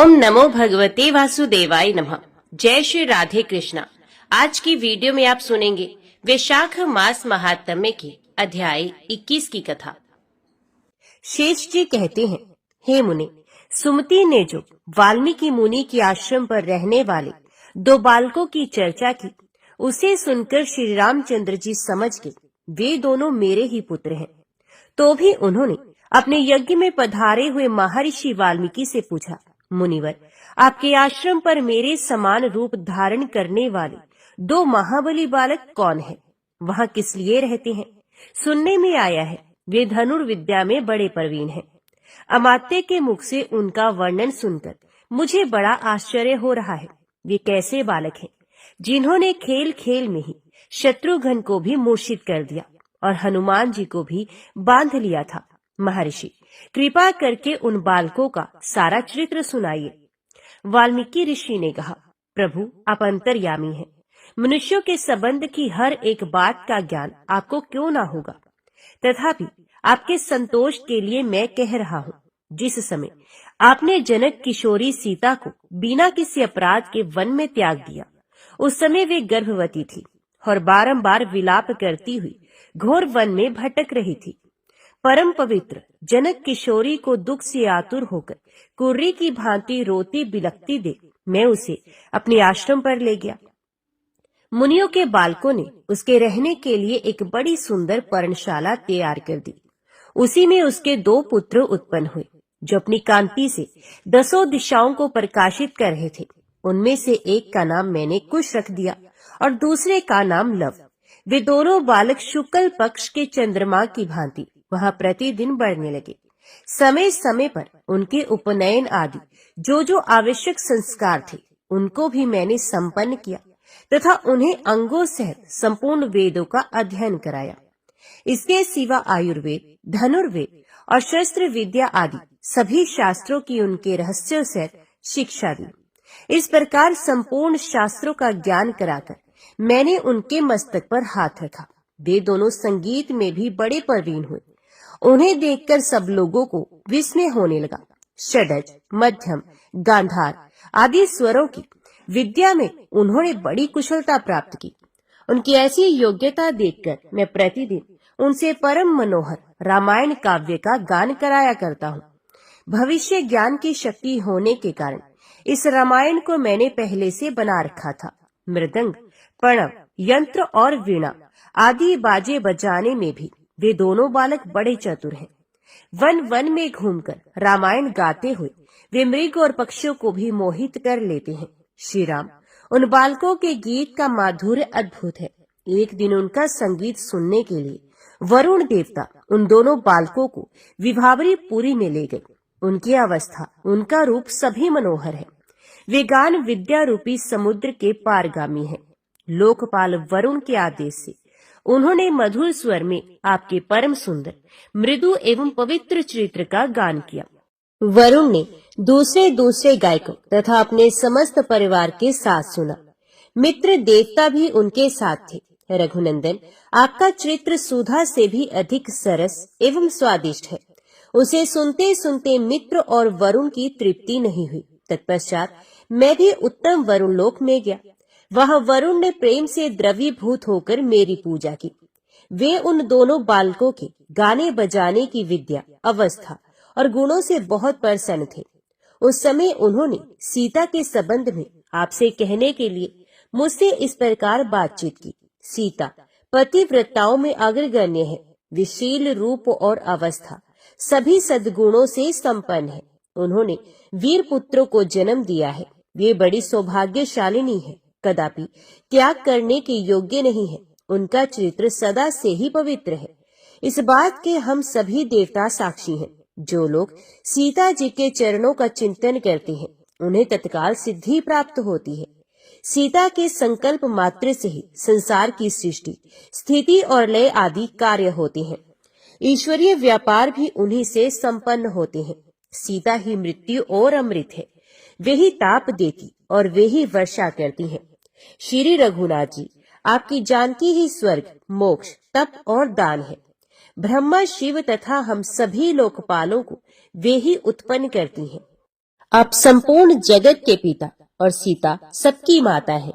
ओम नमो भगवते वासुदेवाय नमः। जय श्री राधे कृष्णा। आज की वीडियो में आप सुनेंगे वैशाख मास महात्म्य की अध्याय 21 की कथा। शेष जी कहते हैं, हे मुनि, सुमति ने जो वाल्मीकि मुनि के आश्रम पर रहने वाले दो बालकों की चर्चा की, उसे सुनकर श्री रामचंद्र जी समझ गए वे दोनों मेरे ही पुत्र हैं। तो भी उन्होंने अपने यज्ञ में पधारे हुए महर्षि वाल्मीकि से पूछा, मुनिवर, आपके आश्रम पर मेरे समान रूप धारण करने वाले दो महाबली बालक कौन हैं? वहाँ किस लिए रहते हैं? सुनने में आया है वे धनुर्विद्या में बड़े प्रवीण हैं। अमात्य के मुख से उनका वर्णन सुनकर मुझे बड़ा आश्चर्य हो रहा है। वे कैसे बालक हैं जिन्होंने खेल खेल में ही शत्रुघ्न को भी मूर्छित कर दिया और हनुमान जी को भी बांध लिया था। महर्षि, कृपा करके उन बालकों का सारा चरित्र सुनाइए। वाल्मीकि ऋषि ने कहा, प्रभु, आप अंतर्यामी हैं। मनुष्यों के संबंध की हर एक बात का ज्ञान आपको क्यों ना होगा। तथापि आपके संतोष के लिए मैं कह रहा हूँ, जिस समय आपने जनक किशोरी सीता को बिना किसी अपराध के वन में त्याग दिया, उस समय वे गर्भवती थी और बारंबार विलाप करती हुई घोर वन में भटक रही थी। परम पवित्र जनक किशोरी को दुख से आतुर होकर कुर्री की भांति रोती बिलखती देख मैं उसे अपने आश्रम पर ले गया। मुनियों के बालकों ने उसके रहने के लिए एक बड़ी सुंदर पर्णशाला तैयार कर दी। उसी में उसके दो पुत्र उत्पन्न हुए, जो अपनी कांति से दसों दिशाओं को प्रकाशित कर रहे थे। उनमें से एक का नाम मैंने कुश रख दिया और दूसरे का नाम लव। वे दोनों बालक शुक्ल पक्ष के चंद्रमा की भांति वहाँ प्रतिदिन बढ़ने लगे। समय समय पर उनके उपनयन आदि जो आवश्यक संस्कार थे, उनको भी मैंने संपन्न किया तथा उन्हें अंगों सहित संपूर्ण वेदों का अध्ययन कराया। इसके सिवा आयुर्वेद, धनुर्वेद और शस्त्र विद्या आदि सभी शास्त्रों की उनके रहस्यों सहित शिक्षा दी। इस प्रकार संपूर्ण शास्त्रों का ज्ञान कराकर मैंने उनके मस्तक पर हाथ रखा। वे दोनों संगीत में भी बड़े प्रवीण हुए। उन्हें देखकर सब लोगों को विस्मय होने लगा। षडज, मध्यम, गांधार आदि स्वरों की विद्या में उन्होंने बड़ी कुशलता प्राप्त की। उनकी ऐसी योग्यता देखकर मैं प्रतिदिन उनसे परम मनोहर रामायण काव्य का गान कराया करता हूँ। भविष्य ज्ञान की शक्ति होने के कारण इस रामायण को मैंने पहले से बना रखा था। मृदंग, प्रणव, यंत्र और वीणा आदि बाजे बजाने में भी वे दोनों बालक बड़े चतुर हैं। वन वन में घूमकर रामायण गाते हुए वे मृग और पक्षियों को भी मोहित कर लेते हैं। श्री राम, उन बालकों के गीत का माधुर्य अद्भुत है। एक दिन उनका संगीत सुनने के लिए वरुण देवता उन दोनों बालकों को विभावरी पुरी में ले गए। उनकी अवस्था, उनका रूप सभी मनोहर है। वे गान विद्या रूपी समुद्र के पारगामी हैं। लोकपाल वरुण के आदेश से उन्होंने मधुर स्वर में आपके परम सुंदर, मृदु एवं पवित्र चरित्र का गान किया। वरुण ने दूसरे गायकों तथा अपने समस्त परिवार के साथ सुना। मित्र देवता भी उनके साथ थे। रघुनंदन, आपका चरित्र सुधा से भी अधिक सरस एवं स्वादिष्ट है। उसे सुनते सुनते मित्र और वरुण की तृप्ति नहीं हुई। तत्पश्चात मैं भी उत्तम वरुण लोक में गया। वह वरुण ने प्रेम से द्रवीभूत होकर मेरी पूजा की। वे उन दोनों बालकों के गाने बजाने की विद्या, अवस्था और गुणों से बहुत प्रसन्न थे। उस समय उन्होंने सीता के संबंध में आपसे कहने के लिए मुझसे इस प्रकार बातचीत की। सीता पतिव्रताओं में अग्रगण्य है। विशील रूप और अवस्था सभी सद्गुणों से संपन्न है। उन्होंने वीर पुत्रों को जन्म दिया है। वे बड़ी सौभाग्यशालिनी है, कदापि त्याग करने के योग्य नहीं है। उनका चरित्र सदा से ही पवित्र है। इस बात के हम सभी देवता साक्षी हैं। जो लोग सीता जी के चरणों का चिंतन करते हैं, उन्हें तत्काल सिद्धि प्राप्त होती है। सीता के संकल्प मात्र से ही संसार की सृष्टि, स्थिति और लय आदि कार्य होते हैं। ईश्वरीय व्यापार भी उन्हीं से संपन्न होते हैं। सीता ही मृत्यु और अमृत है। वे ही ताप देती और वे ही वर्षा करती हैं। श्री रघुनाथ जी, आपकी जानकी ही स्वर्ग, मोक्ष, तप और दान है। ब्रह्मा, शिव तथा हम सभी लोकपालों को वे ही उत्पन्न करती हैं। आप संपूर्ण जगत के पिता और सीता सबकी माता है।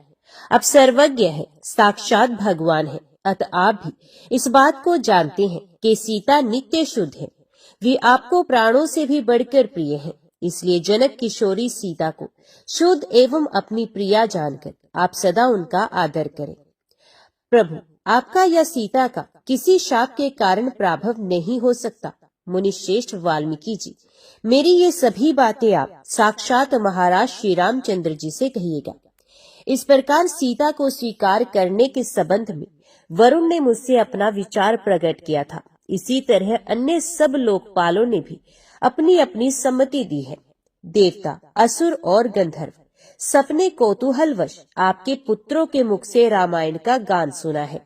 आप सर्वज्ञ है, साक्षात भगवान है। अतः आप भी इस बात को जानते हैं कि सीता नित्य शुद्ध है। वे आपको प्राणों से भी बढ़कर प्रिय है। इसलिए जनक किशोरी सीता को शुद्ध एवं अपनी प्रिया जानकर आप सदा उनका आदर करें। प्रभु, आपका या सीता का किसी शाप के कारण प्राभव नहीं हो सकता। मुनि श्रेष्ठ वाल्मीकि जी, मेरी ये सभी बातें आप साक्षात महाराज श्री रामचंद्र जी से कहिएगा। इस प्रकार सीता को स्वीकार करने के संबंध में वरुण ने मुझसे अपना विचार प्रकट किया था। इसी तरह अन्य सब लोकपालों ने भी अपनी अपनी सम्मति दी है। देवता, असुर और गंधर्व सपने कौतूहलवश आपके पुत्रों के मुख से रामायण का गान सुना है।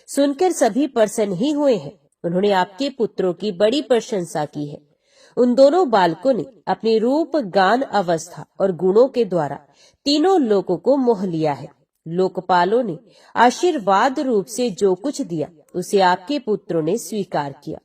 सुनकर सभी प्रसन्न ही हुए हैं। उन्होंने आपके पुत्रों की बड़ी प्रशंसा की है। उन दोनों बालकों ने अपनी रूप, गान, अवस्था और गुणों के द्वारा तीनों लोगों को मोह लिया है। लोकपालों ने आशीर्वाद रूप से जो कुछ दिया उसे आपके पुत्रों ने स्वीकार किया।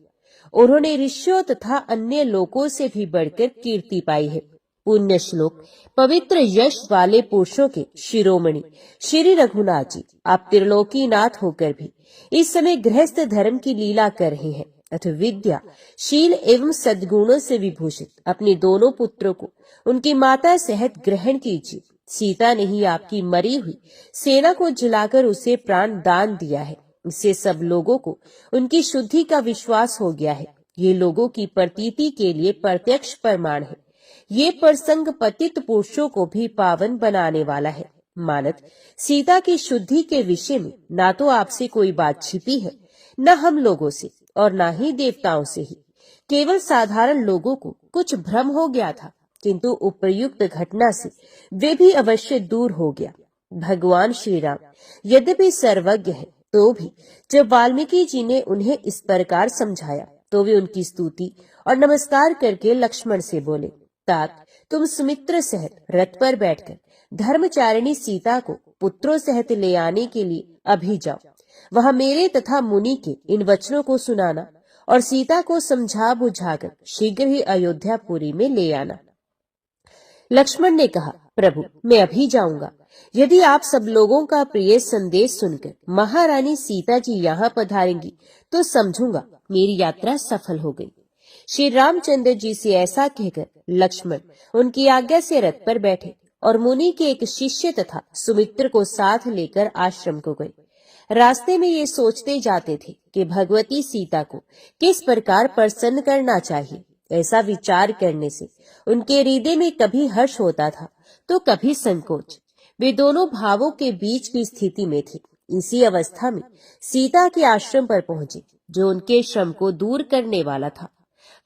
उन्होंने ऋषियों तथा अन्य लोगों से भी बढ़कर कीर्ति पाई है। पुण्य श्लोक पवित्र यश वाले पुरुषों के शिरोमणि श्री रघुनाथ जी, आप त्रिलोकीनाथ होकर भी इस समय गृहस्थ धर्म की लीला कर रहे हैं। अतः विद्या, शील एवं सद्गुणों से विभूषित अपने दोनों पुत्रों को उनकी माता सहित ग्रहण कीजिए। सीता ने ही आपकी मरी हुई सेना को जलाकर उसे प्राण दान दिया है। इससे सब लोगों को उनकी शुद्धि का विश्वास हो गया है। ये लोगों की प्रतीति के लिए प्रत्यक्ष प्रमाण है। ये प्रसंग पतित पुरुषों को भी पावन बनाने वाला है। मानत, सीता की शुद्धि के विषय में ना तो आपसे कोई बात छिपी है, न हम लोगों से और न ही देवताओं से ही। केवल साधारण लोगों को कुछ भ्रम हो गया था, किंतु उपयुक्त घटना से वे भी अवश्य दूर हो गया। भगवान श्री राम यद्यपि सर्वज्ञ है, तो भी जब वाल्मीकि जी ने उन्हें इस प्रकार समझाया तो वे उनकी स्तुति और नमस्कार करके लक्ष्मण से बोले, तात, तुम सुमित्र सहित रथ पर बैठकर धर्मचारिणी सीता को पुत्रों सहित ले आने के लिए अभी जाओ। वहां मेरे तथा मुनि के इन वचनों को सुनाना और सीता को समझा बुझाकर शीघ्र ही अयोध्यापुरी में ले आना। लक्ष्मण ने कहा, प्रभु, मैं अभी जाऊंगा। यदि आप सब लोगों का प्रिय संदेश सुनकर महारानी सीता जी यहाँ पधारेंगी तो समझूंगा मेरी यात्रा सफल हो गई। श्री रामचंद्र जी से ऐसा कहकर लक्ष्मण उनकी आज्ञा से रथ पर बैठे और मुनि के एक शिष्य तथा सुमित्र को साथ लेकर आश्रम को गए। रास्ते में ये सोचते जाते थे कि भगवती सीता को किस प्रकार प्रसन्न करना चाहिए। ऐसा विचार करने से उनके हृदय में कभी हर्ष होता था तो कभी संकोच। वे दोनों भावों के बीच की स्थिति में थे। इसी अवस्था में सीता के आश्रम पर पहुंचे, जो उनके श्रम को दूर करने वाला था।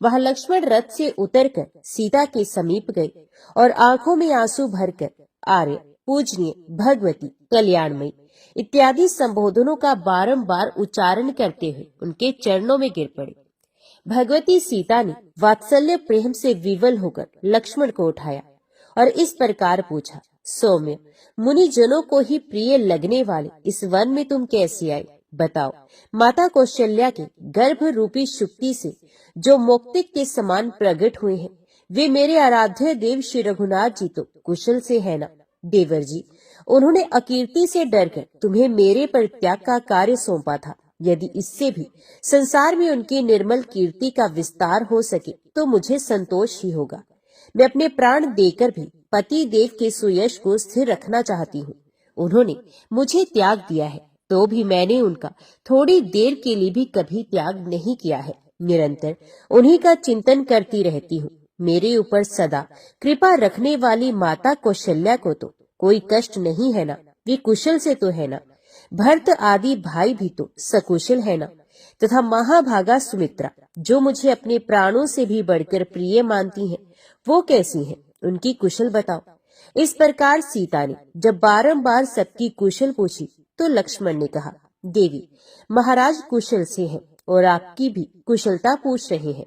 वहां लक्ष्मण रथ से उतरकर सीता के समीप गए और आंखों में आंसू भरकर आर्य, पूजनीय, भगवती, कल्याणमयी इत्यादि संबोधनों का बारंबार उच्चारण करते हुए उनके चरणों में गिर पड़े। भगवती सीता ने वात्सल्य प्रेम से विवल होकर लक्ष्मण को उठाया और इस प्रकार पूछा, सौम्य, मुनि जनों को ही प्रिय लगने वाले इस वन में तुम कैसे आए? बताओ, माता कौशल्या के गर्भ रूपी शुक्ति से जो मौक्तिक के समान प्रकट हुए हैं, वे मेरे आराध्य देव श्री रघुनाथ जी तो कुशल से है ना? देवर जी, उन्होंने अकीर्ति से डरकर तुम्हें मेरे परित्याग का कार्य सौंपा था। यदि इससे भी संसार में उनकी निर्मल कीर्ति का विस्तार हो सके तो मुझे संतोष ही होगा। मैं अपने प्राण देकर भी पति देव के सुयश को स्थिर रखना चाहती हूँ। उन्होंने मुझे त्याग दिया है तो भी मैंने उनका थोड़ी देर के लिए भी कभी त्याग नहीं किया है। निरंतर उन्हीं का चिंतन करती रहती हूँ। मेरे ऊपर सदा कृपा रखने वाली माता कौशल्या को तो कोई कष्ट नहीं है ना? वे कुशल से तो है ना? भरत आदि भाई भी तो सकुशल है ना? तथा महाभागा सुमित्रा, जो मुझे अपने प्राणों से भी बढ़कर प्रिय मानती हैं, वो कैसी हैं? उनकी कुशल बताओ। इस प्रकार सीता ने जब बारंबार सबकी कुशल पूछी तो लक्ष्मण ने कहा, देवी, महाराज कुशल से हैं और आपकी भी कुशलता पूछ रहे हैं।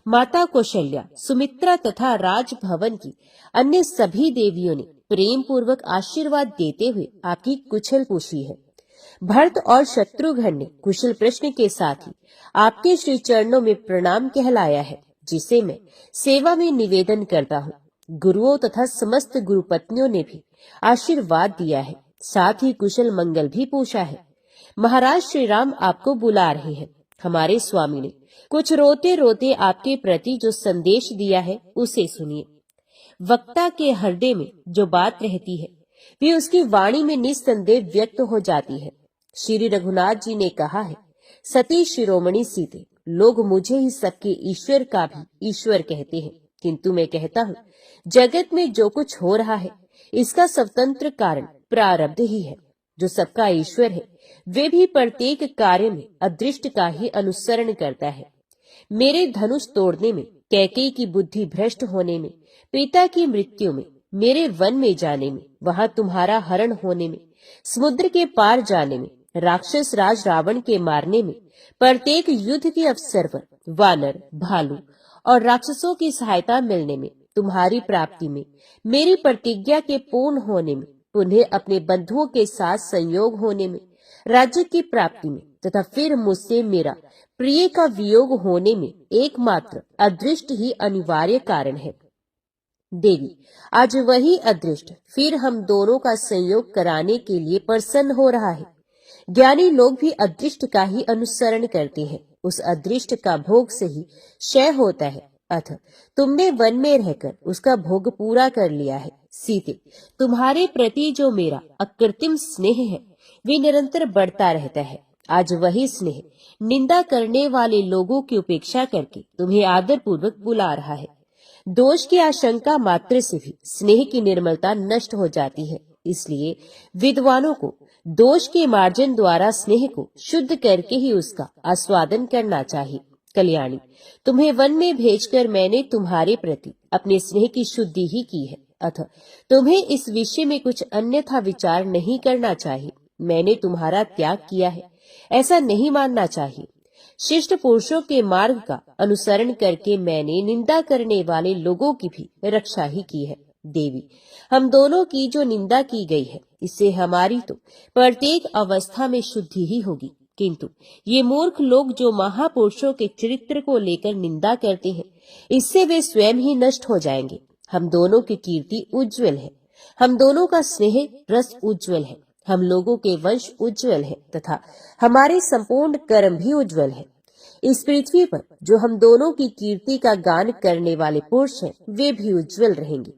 माता कौशल्या, सुमित्रा तथा राजभवन की अन्य सभी देवियों ने प्रेम पूर्वक आशीर्वाद देते हुए आपकी कुशल पूछी है। भरत और शत्रुघ्न ने कुशल प्रश्न के साथ ही आपके श्री चरणों में प्रणाम कहलाया है, जिसे मैं सेवा में निवेदन करता हूँ। गुरुओं तथा समस्त गुरुपत्नियों ने भी आशीर्वाद दिया है, साथ ही कुशल मंगल भी पूछा है। महाराज श्री राम आपको बुला रहे हैं। हमारे स्वामी ने कुछ रोते रोते आपके प्रति जो संदेश दिया है उसे सुनिए। वक्ता के हृदय में जो बात रहती है वे उसकी वाणी में निस्संदेह व्यक्त हो जाती है। श्री रघुनाथ जी ने कहा है, सती शिरोमणि सीते, लोग मुझे ही सबके ईश्वर का भी ईश्वर कहते हैं, किंतु मैं कहता हूँ जगत में जो कुछ हो रहा है इसका स्वतंत्र कारण प्रारब्ध ही है। जो सबका ईश्वर है वे भी प्रत्येक कार्य में अदृष्ट का ही अनुसरण करता है। मेरे धनुष तोड़ने में, कैकेयी की बुद्धि भ्रष्ट होने में, पिता की मृत्यु में, मेरे वन में जाने में, वहां तुम्हारा हरण होने में, समुद्र के पार जाने में, राक्षस राज रावण के मारने में, प्रत्येक युद्ध के अवसर पर वानर, भालू और राक्षसों की सहायता मिलने में, तुम्हारी प्राप्ति में, मेरी प्रतिज्ञा के पूर्ण होने में, पुनः अपने बंधुओं के साथ संयोग होने में, राज्य की प्राप्ति में तथा फिर मुझसे मेरा प्रिय का वियोग होने में एकमात्र अदृष्ट ही अनिवार्य कारण है। देवी, आज वही अदृष्ट फिर हम दोनों का संयोग कराने के लिए प्रसन्न हो रहा है। ज्ञानी लोग भी अदृष्ट का ही अनुसरण करते हैं, उस अदृष्ट का भोग से ही क्षय होता है। अतः तुमने वन में रहकर उसका भोग पूरा कर लिया है। सीते, तुम्हारे प्रति जो मेरा अकृत्रिम स्नेह है वे निरंतर बढ़ता रहता है। आज वही स्नेह निंदा करने वाले लोगों की उपेक्षा करके तुम्हें आदर पूर्वक बुला रहा है। दोष की आशंका मात्र से भी स्नेह की निर्मलता नष्ट हो जाती है। इसलिए विद्वानों को दोष के मार्जन द्वारा स्नेह को शुद्ध करके ही उसका आस्वादन करना चाहिए। कल्याणी, तुम्हें वन में भेजकर मैंने तुम्हारे प्रति अपने स्नेह की शुद्धि ही की है। अतः तुम्हें इस विषय में कुछ अन्यथा विचार नहीं करना चाहिए। मैंने तुम्हारा त्याग किया है ऐसा नहीं मानना चाहिए। शिष्ट पुरुषों के मार्ग का अनुसरण करके मैंने निंदा करने वाले लोगों की भी रक्षा ही की है। देवी, हम दोनों की जो निंदा की गई है इससे हमारी तो प्रत्येक अवस्था में शुद्धि ही होगी, किंतु ये मूर्ख लोग जो महापुरुषों के चरित्र को लेकर निंदा करते हैं इससे वे स्वयं ही नष्ट हो जाएंगे। हम दोनों की कीर्ति उज्जवल है, हम दोनों का स्नेह रस उज्जवल है, हम लोगों के वंश उज्जवल है तथा हमारे संपूर्ण कर्म भी उज्जवल है। इस पृथ्वी पर जो हम दोनों की कीर्ति का गान करने वाले पुरुष हैं वे भी उज्जवल रहेंगे।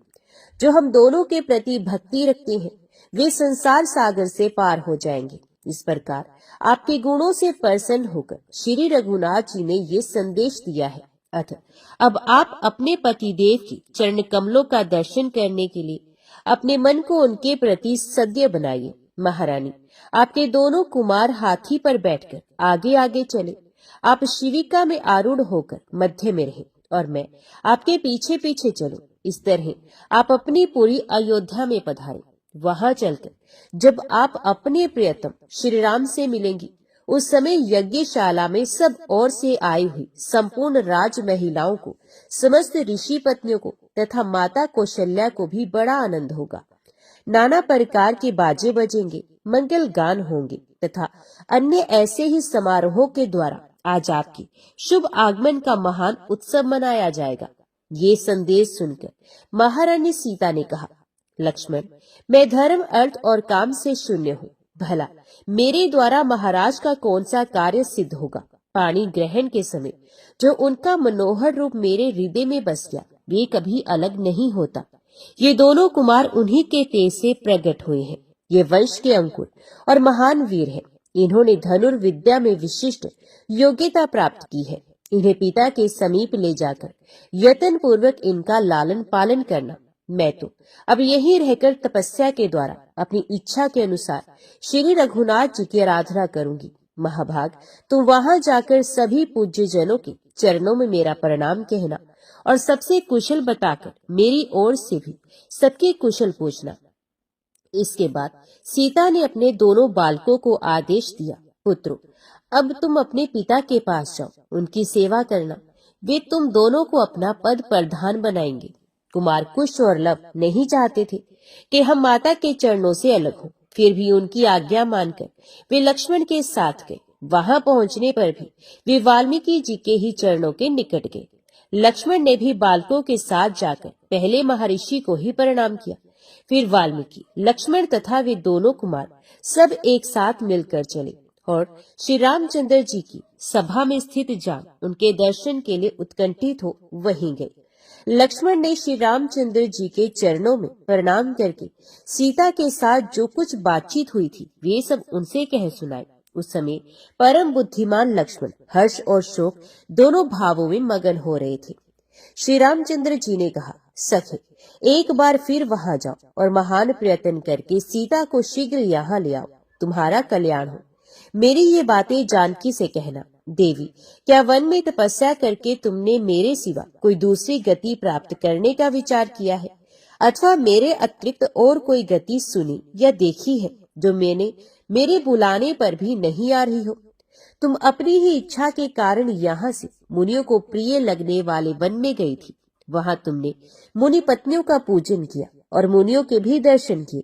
जो हम दोनों के प्रति भक्ति रखते हैं वे संसार सागर से पार हो जाएंगे। इस प्रकार आपके गुणों से प्रसन्न होकर श्री रघुनाथ जी ने ये संदेश दिया है। अतः अब आप अपने पतिदेव की चरण कमलों का दर्शन करने के लिए अपने मन को उनके प्रति सद्य बनाइए। महारानी, आपके दोनों कुमार हाथी पर बैठकर आगे आगे चले। आप शिविका में आरूढ़ होकर मध्य में रहे और मैं आपके पीछे पीछे चलूं। इस तरह आप अपनी पूरी अयोध्या में पधारे। वहां चलकर जब आप अपने प्रियतम श्री राम से मिलेंगी उस समय यज्ञशाला में सब ओर से आई हुई संपूर्ण राज महिलाओं को, समस्त ऋषि पत्नियों को तथा माता कौशल्या को भी बड़ा आनंद होगा। नाना प्रकार के बाजे बजेंगे, मंगल गान होंगे तथा अन्य ऐसे ही समारोहों के द्वारा आज आपके शुभ आगमन का महान उत्सव मनाया जाएगा। ये संदेश सुनकर महारानी सीता ने कहा, लक्ष्मण, मैं धर्म, अर्थ और काम से शून्य हूँ। भला मेरे द्वारा महाराज का कौन सा कार्य सिद्ध होगा? पानी ग्रहण के समय जो उनका मनोहर रूप मेरे हृदय में बस गया वे कभी अलग नहीं होता। ये दोनों कुमार उन्हीं के तेज से प्रकट हुए हैं। ये वंश के अंकुर और महान वीर हैं। इन्होंने धनुर्विद्या में विशिष्ट योग्यता प्राप्त की है। इन्हें पिता के समीप ले जाकर यत्न पूर्वक इनका लालन पालन करना। मैं तो अब यहीं रहकर तपस्या के द्वारा अपनी इच्छा के अनुसार श्री रघुनाथ जी की आराधना करूंगी। महाभाग, तुम वहां जाकर सभी पूज्य जनों के चरणों में मेरा प्रणाम कहना और सबसे कुशल बताकर मेरी ओर से भी सबके कुशल पूछना। इसके बाद सीता ने अपने दोनों बालकों को आदेश दिया, पुत्रों, अब तुम अपने पिता के पास जाओ, उनकी सेवा करना। वे तुम दोनों को अपना पद प्रधान बनाएंगे। कुमार कुश और लव नहीं चाहते थे कि हम माता के चरणों से अलग हों, फिर भी उनकी आज्ञा मानकर वे लक्ष्मण के साथ गए। वहां पहुंचने पर भी वे वाल्मीकि जी के ही चरणों के निकट गए। लक्ष्मण ने भी बालकों के साथ जाकर पहले महर्षि को ही प्रणाम किया। फिर वाल्मीकि, लक्ष्मण तथा वे दोनों कुमार सब एक साथ मिलकर चले और श्री रामचंद्र जी की सभा में स्थित जान उनके दर्शन के लिए उत्कंठित हो वहीं गए। लक्ष्मण ने श्री रामचंद्र जी के चरणों में प्रणाम करके सीता के साथ जो कुछ बातचीत हुई थी वे सब उनसे कह सुनाए। उस समय परम बुद्धिमान लक्ष्मण हर्ष और शोक दोनों भावों में मगन हो रहे थे। श्री रामचंद्र जी ने कहा, सखे, एक बार फिर वहां जाओ और महान प्रयत्न करके सीता को शीघ्र यहाँ ले आओ, तुम्हारा कल्याण हो। मेरी ये बातें जानकी से कहना। देवी, क्या वन में तपस्या करके तुमने मेरे सिवा कोई दूसरी गति प्राप्त करने का विचार किया है, अथवा मेरे अतिरिक्त और कोई गति सुनी या देखी है जो मेरे बुलाने पर भी नहीं आ रही हो? तुम अपनी ही इच्छा के कारण यहाँ से मुनियों को प्रिय लगने वाले वन में गई थी। वहां तुमने मुनि पत्नियों का पूजन किया और मुनियों के भी दर्शन किए।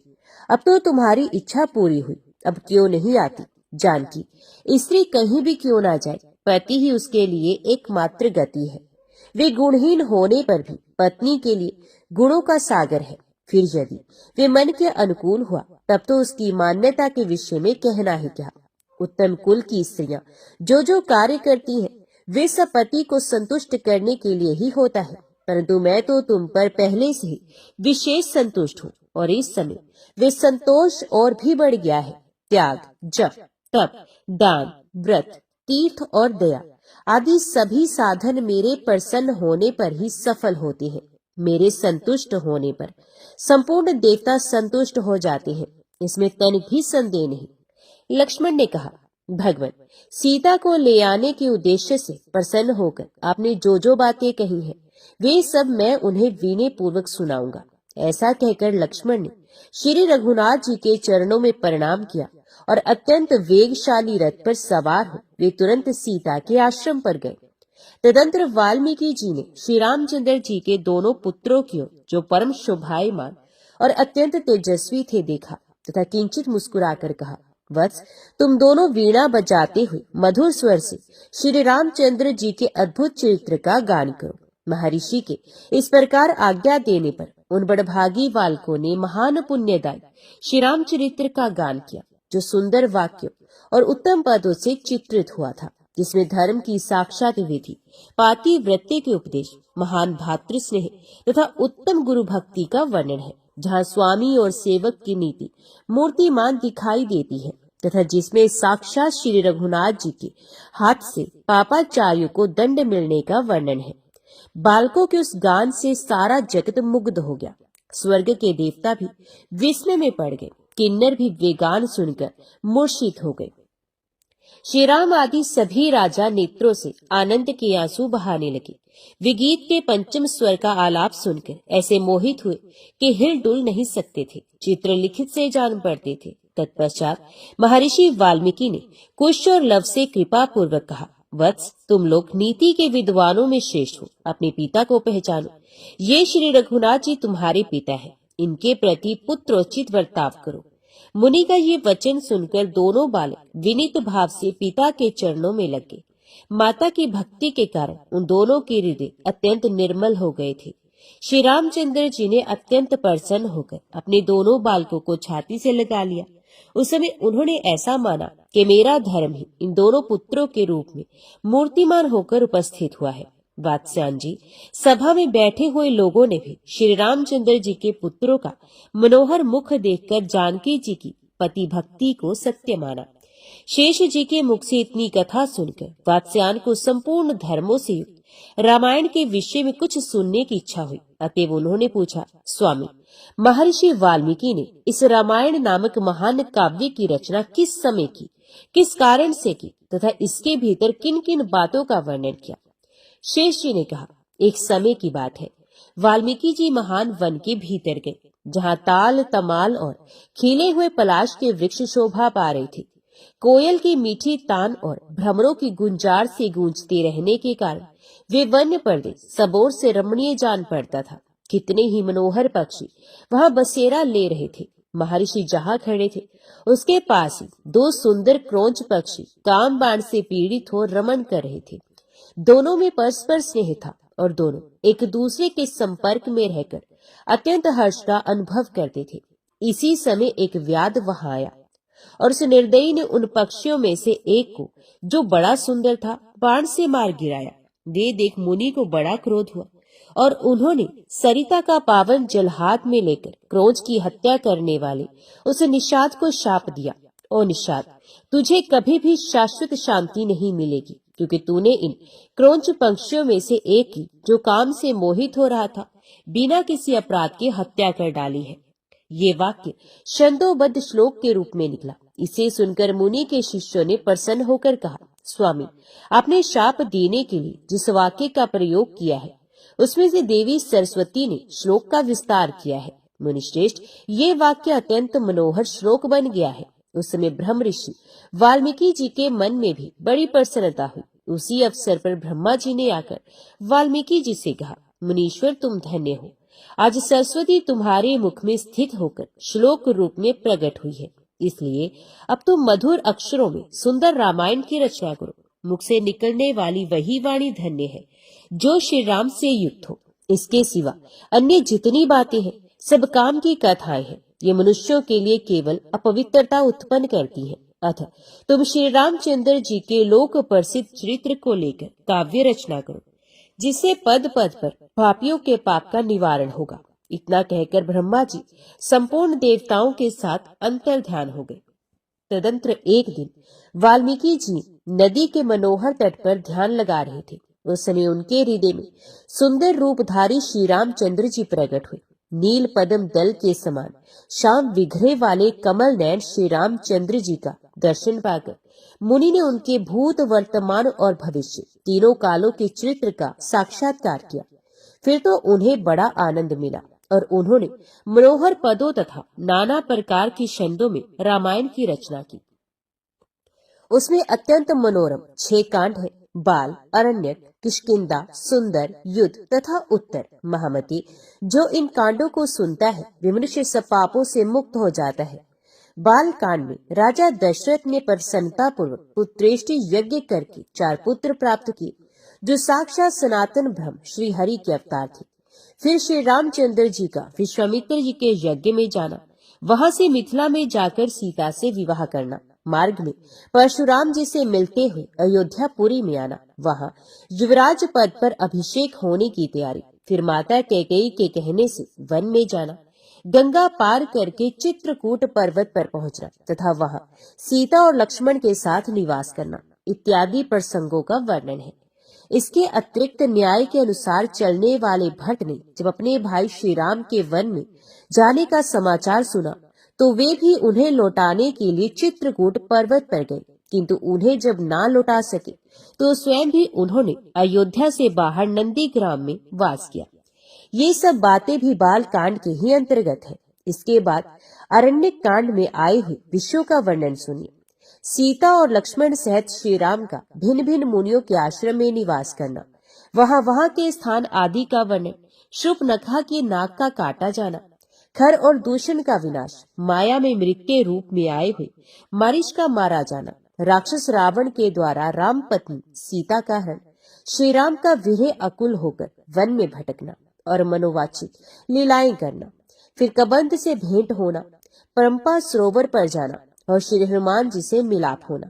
अब तो तुम्हारी इच्छा पूरी हुई, अब क्यों नहीं आती? जानकी, स्त्री कहीं भी क्यों ना जाए, पति ही उसके लिए एकमात्र गति है। वे गुणहीन होने पर भी पत्नी के लिए गुणों का सागर है। फिर यदि वे मन के अनुकूल हुआ तब तो उसकी मान्यता के विषय में कहना ही क्या। उत्तम कुल की स्त्रियां जो जो कार्य करती हैं वे सब पति को संतुष्ट करने के लिए ही होता है, परंतु मैं तो तुम पर पहले से ही विशेष संतुष्ट हूँ और इस समय वे संतोष और भी बढ़ गया है। त्याग, जप, तप, दान, व्रत, तीर्थ और दया आदि सभी साधन मेरे प्रसन्न होने पर ही सफल होते हैं। मेरे संतुष्ट होने पर संपूर्ण देवता संतुष्ट हो जाते हैं, इसमें तनिक भी संदेह नहीं। लक्ष्मण ने कहा, भगवान, सीता को ले आने के उद्देश्य से प्रसन्न होकर आपने जो जो बातें कही हैं वे सब मैं उन्हें विनय पूर्वक सुनाऊंगा। ऐसा कहकर लक्ष्मण ने श्री रघुनाथ जी के चरणों में प्रणाम किया और अत्यंत वेगशाली रथ पर सवार हो वे तुरंत सीता के आश्रम पर गए। तदंतर वाल्मीकि जी ने श्री रामचंद्र जी के दोनों पुत्रों की ओर जो परम शोभायमान और अत्यंत तेजस्वी थे देखा तथा किंचित मुस्कुराकर कहा, वत्स, तुम दोनों वीणा बजाते हुए मधुर स्वर से श्री रामचंद्र जी के अद्भुत चरित्र का गान करो। महर्षि के इस प्रकार आज्ञा देने पर उन बड़भागी बालकों ने महान पुण्यदायी श्री रामचरित्र का गान किया, जो सुंदर वाक्यों और उत्तम पदों से चित्रित हुआ था, जिसमें धर्म की साक्षात विधि, पातिव्रत्य के उपदेश, महान भातृ स्नेह तथा उत्तम गुरु भक्ति का वर्णन है, जहाँ स्वामी और सेवक की नीति मूर्तिमान दिखाई देती है तथा जिसमें साक्षात श्री रघुनाथ जी के हाथ से पापाचार्यों को दंड मिलने का वर्णन है। बालकों के उस गान से सारा जगत मुग्ध हो गया। स्वर्ग के देवता भी विस्मय में पड़ गए, किन्नर भी वे गान सुनकर मूर्छित हो गए। श्री राम आदि सभी राजा नेत्रों से आनंद के आंसू बहाने लगे। वे गीत के पंचम स्वर का आलाप सुनकर ऐसे मोहित हुए कि हिल डुल नहीं सकते थे, चित्र लिखित से जान पड़ते थे। तत्पश्चात महर्षि वाल्मीकि ने कुश और लव से कृपा पूर्वक कहा, वत्स, तुम लोग नीति के विद्वानों में श्रेष्ठ हो, अपने पिता को पहचानो। ये श्री रघुनाथ जी तुम्हारे पिता है, इनके प्रति पुत्रोचित बर्ताव करो। मुनि का ये वचन सुनकर दोनों बालक विनीत भाव से पिता के चरणों में लग गए। माता की भक्ति के कारण उन दोनों के हृदय अत्यंत निर्मल हो गए थे। श्री रामचंद्र जी ने अत्यंत प्रसन्न होकर अपने दोनों बालकों को छाती से लगा लिया। उस समय उन्होंने ऐसा माना कि मेरा धर्म ही इन दोनों पुत्रों के रूप में मूर्तिमान होकर उपस्थित हुआ है। वात्स्यायन जी, सभा में बैठे हुए लोगों ने भी श्री रामचंद्र जी के पुत्रों का मनोहर मुख देखकर जानकी जी की पति भक्ति को सत्य माना। शेष जी के मुख से इतनी कथा सुनकर वात्स्यायन को संपूर्ण धर्मों से युक्त रामायण के विषय में कुछ सुनने की इच्छा हुई। अतएव उन्होंने पूछा, स्वामी, महर्षि वाल्मीकि ने इस रामायण नामक महान काव्य की रचना किस समय की, किस कारण से की तथा इसके भीतर किन किन बातों का वर्णन किया? शेष जी ने कहा, एक समय की बात है। वाल्मीकि जी महान वन के भीतर गए, जहाँ ताल तमाल और खिले हुए पलाश के वृक्ष शोभा पा रहे थे। कोयल की मीठी तान और भ्रमरों की गुंजार से गूंजते रहने के कारण वे वन्य प्रदेश सबोर से रमणीय जान पड़ता था। कितने ही मनोहर पक्षी वहाँ बसेरा ले रहे थे। महर्षि जहाँ खड़े थे उसके पास ही दो सुंदर क्रोंच पक्षी काम बाण से पीड़ित हो रमण कर रहे थे। दोनों में परस्पर स्नेह था और दोनों एक दूसरे के संपर्क में रहकर अत्यंत हर्ष का अनुभव करते थे। इसी समय एक व्याध वहां आया और उस निर्दयी ने उन पक्षियों में से एक को, जो बड़ा सुंदर था, बाण से मार गिराया। वे देख मुनि को बड़ा क्रोध हुआ और उन्होंने सरिता का पावन जल हाथ में लेकर क्रोध की हत्या करने वाले उस निषाद को शाप दिया। ओ निषाद, तुझे कभी भी शाश्वत शांति नहीं मिलेगी, क्योंकि तूने इन क्रोंच पक्षियों में से एक की, जो काम से मोहित हो रहा था, बिना किसी अपराध के हत्या कर डाली है। ये वाक्य छंदोबद्ध श्लोक के रूप में निकला। इसे सुनकर मुनि के शिष्यों ने प्रसन्न होकर कहा, स्वामी, आपने शाप देने के लिए जिस वाक्य का प्रयोग किया है, उसमें से देवी सरस्वती ने श्लोक का विस्तार किया है। मुनिश्रेष्ठ, ये वाक्य अत्यंत मनोहर श्लोक बन गया है। उस समय ब्रह्म ऋषि वाल्मीकि जी के मन में भी बड़ी प्रसन्नता हुई। उसी अवसर पर ब्रह्मा जी ने आकर वाल्मीकि जी से कहा, मुनीश्वर, तुम धन्य हो। आज सरस्वती तुम्हारे मुख में स्थित होकर श्लोक रूप में प्रकट हुई है, इसलिए अब तुम मधुर अक्षरों में सुंदर रामायण की रचना करो। मुख से निकलने वाली वही वाणी धन्य है जो श्री राम से युक्त हो। इसके सिवा अन्य जितनी बातें हैं, सब काम की कथाएं हैं। ये मनुष्यों के लिए केवल अपवित्रता उत्पन्न करती है। अतः तुम श्री रामचंद्र जी के लोक प्रसिद्ध चरित्र को लेकर काव्य रचना करो, जिससे पद पद पर पापियों के पाप का निवारण होगा। इतना कहकर ब्रह्मा जी संपूर्ण देवताओं के साथ अंतर ध्यान हो गए। तदंतर एक दिन वाल्मीकि जी नदी के मनोहर तट पर ध्यान लगा रहे थे। उस समय उनके हृदय में सुंदर रूपधारी श्री रामचंद्र जी प्रकट हुए। नील पद्म दल के समान श्याम विग्रह वाले कमल नयन श्री रामचंद्र जी का दर्शन पाकर मुनि ने उनके भूत, वर्तमान और भविष्य तीनों कालों के चरित्र का साक्षात्कार किया। फिर तो उन्हें बड़ा आनंद मिला और उन्होंने मनोहर पदों तथा नाना प्रकार की छंदों में रामायण की रचना की। उसमें अत्यंत मनोरम 6 कांड है। बाल, अरण्यक, किष्किंधा, सुंदर, युद्ध तथा उत्तर। महामती, जो इन कांडों को सुनता है, वे मनुष्य सब पापों से मुक्त हो जाता है। बाल कांड में राजा दशरथ ने प्रसन्नता पूर्वक पुत्रेष्टि यज्ञ करके 4 पुत्र प्राप्त किए, जो साक्षात सनातन ब्रह्म श्री हरि के अवतार थे। फिर श्री रामचंद्र जी का विश्वामित्र जी के यज्ञ में जाना, वहां से मिथिला में जाकर सीता से विवाह करना, मार्ग में परशुराम जी से मिलते हुए अयोध्यापुरी में आना, वहां युवराज पद पर अभिषेक होने की तैयारी, फिर माता कैकेयी के कहने से वन में जाना, गंगा पार करके चित्रकूट पर्वत पर पहुंचना तथा वहां सीता और लक्ष्मण के साथ निवास करना इत्यादि प्रसंगों का वर्णन है। इसके अतिरिक्त न्याय के अनुसार चलने वाले भट्ट ने जब अपने भाई श्री राम के वन में जाने का समाचार सुना, तो वे भी उन्हें लौटाने के लिए चित्रकूट पर्वत पर गए, किंतु उन्हें जब ना लौटा सके तो स्वयं भी उन्होंने अयोध्या से बाहर नंदीग्राम में वास किया। ये सब बातें भी बाल कांड के ही अंतर्गत है। इसके बाद अरण्यक कांड में आए हुए विषयों का वर्णन सुनिए। सीता और लक्ष्मण सहित श्री राम का भिन्न भिन्न मुनियों के आश्रम में निवास करना, वहां के स्थान आदि का वर्णन, शूर्पणखा की नाक का काटा जाना, खर और दूषण का विनाश, माया में मृत के रूप में आए हुए मारीच का मारा जाना, राक्षस रावण के द्वारा राम पत्नी सीता का हरण, श्री राम का विरह अकुल होकर वन में भटकना और मनोवाचिक लीलाएं करना, फिर कबंध से भेंट होना, परंपा सरोवर पर जाना और श्री हनुमान जी से मिलाप होना।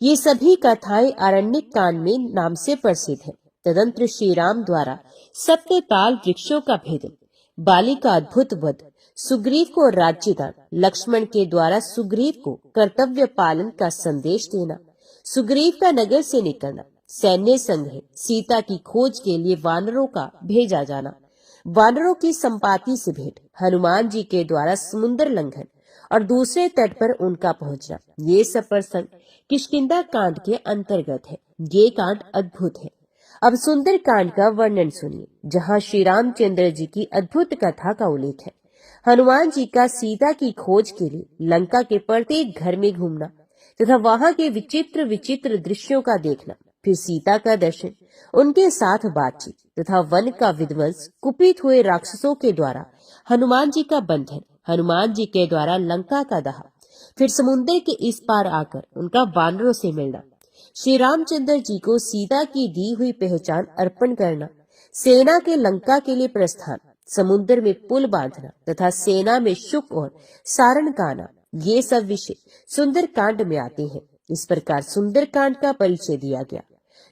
ये सभी कथाएं अरण्यक कांड में नाम से प्रसिद्ध है। तदंतर श्री राम द्वारा सप्त ताल वृक्षों का भेदन, बाली का अद्भुत वध, सुग्रीव को राज्यदान, लक्ष्मण के द्वारा सुग्रीव को कर्तव्य पालन का संदेश देना, सुग्रीव का नगर से निकलना, सैन्य संग्रह, सीता की खोज के लिए वानरों का भेजा जाना, वानरों की संपाति से भेंट, हनुमान जी के द्वारा समुद्र लंघन और दूसरे तट पर उनका पहुंचना, ये सब प्रसंग किष्किंधा कांड के अंतर्गत है। ये कांड अद्भुत है। अब सुंदर कांड का वर्णन सुनिए, जहाँ श्री रामचंद्र जी की अद्भुत कथा का उल्लेख है। हनुमान जी का सीता की खोज के लिए लंका के प्रत्येक घर में घूमना तथा वहां के विचित्र विचित्र दृश्यों का देखना, फिर सीता का दर्शन, उनके साथ बातचीत तथा वन का विध्वंस, कुपित हुए राक्षसों के द्वारा हनुमान जी का बंधन, हनुमान जी के द्वारा लंका का दहन, फिर समुद्र के इस पार आकर उनका वानरों से मिलना, श्री रामचंद्र जी को सीता की दी हुई पहचान अर्पण करना, सेना के लंका के लिए प्रस्थान, समुद्र में पुल बांधना तथा सेना में शुक और सारण गाना, ये सब विषय सुंदरकांड में आते हैं। इस प्रकार सुंदरकांड का परिचय दिया गया।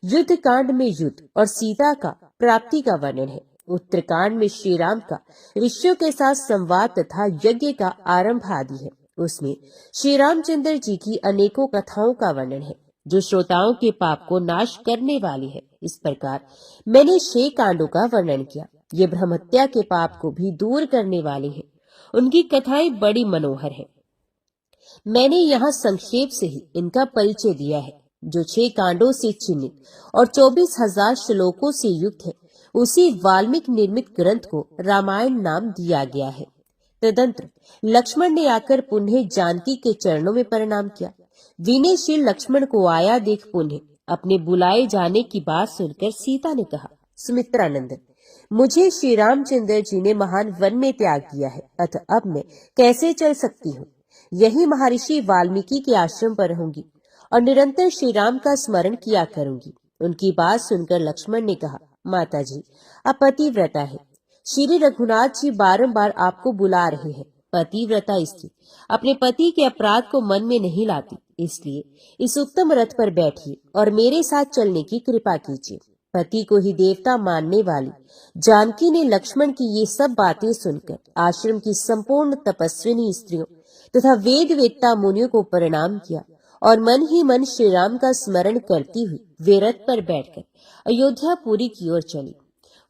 युद्ध कांड में युद्ध और सीता का प्राप्ति का वर्णन है। उत्तरकांड में श्री राम का ऋषियों के साथ संवाद तथा यज्ञ का आरंभ आदि है। उसमें श्री रामचंद्र जी की अनेकों कथाओं का वर्णन है जो श्रोताओं के पाप को नाश करने वाली है। इस प्रकार मैंने 6 कांडों का वर्णन किया। ये ब्रह्महत्या के पाप को भी दूर करने वाले हैं। उनकी कथाएं बड़ी मनोहर है। मैंने यहाँ संक्षेप से ही इनका परिचय दिया है। जो 6 कांडों से चिन्हित और 24,000 श्लोकों से युक्त है, उसी वाल्मीकि निर्मित ग्रंथ को रामायण नाम दिया गया है। तदंतर लक्ष्मण ने आकर पुनः जानकी के चरणों में प्रणाम किया। विनयशील लक्ष्मण को आया देख पुनः अपने बुलाए जाने की बात सुनकर सीता ने कहा, सुमित्रा नंदन, मुझे श्री रामचंद्र जी ने महान वन में त्याग दिया है, अतः अब मैं कैसे चल सकती हूँ? यही महर्षि वाल्मीकि के आश्रम पर रहूंगी और निरंतर श्री राम का स्मरण किया करूंगी। उनकी बात सुनकर लक्ष्मण ने कहा, माता जी, आप पतिव्रता है। श्री रघुनाथ जी बारंबार आपको बुला रहे हैं। पतिव्रता स्त्री अपने पति के अपराध को मन में नहीं लाती, इसलिए इस उत्तम रथ पर बैठिए और मेरे साथ चलने की कृपा कीजिए। पति को ही देवता मानने वाली जानकी ने लक्ष्मण की ये सब बातें सुनकर आश्रम की संपूर्ण तपस्विनी स्त्रियों तथा वेद वेत्ता मुनियों को प्रणाम किया और मन ही मन श्री राम का स्मरण करती हुई वे रथ पर बैठकर अयोध्यापुरी की ओर चली।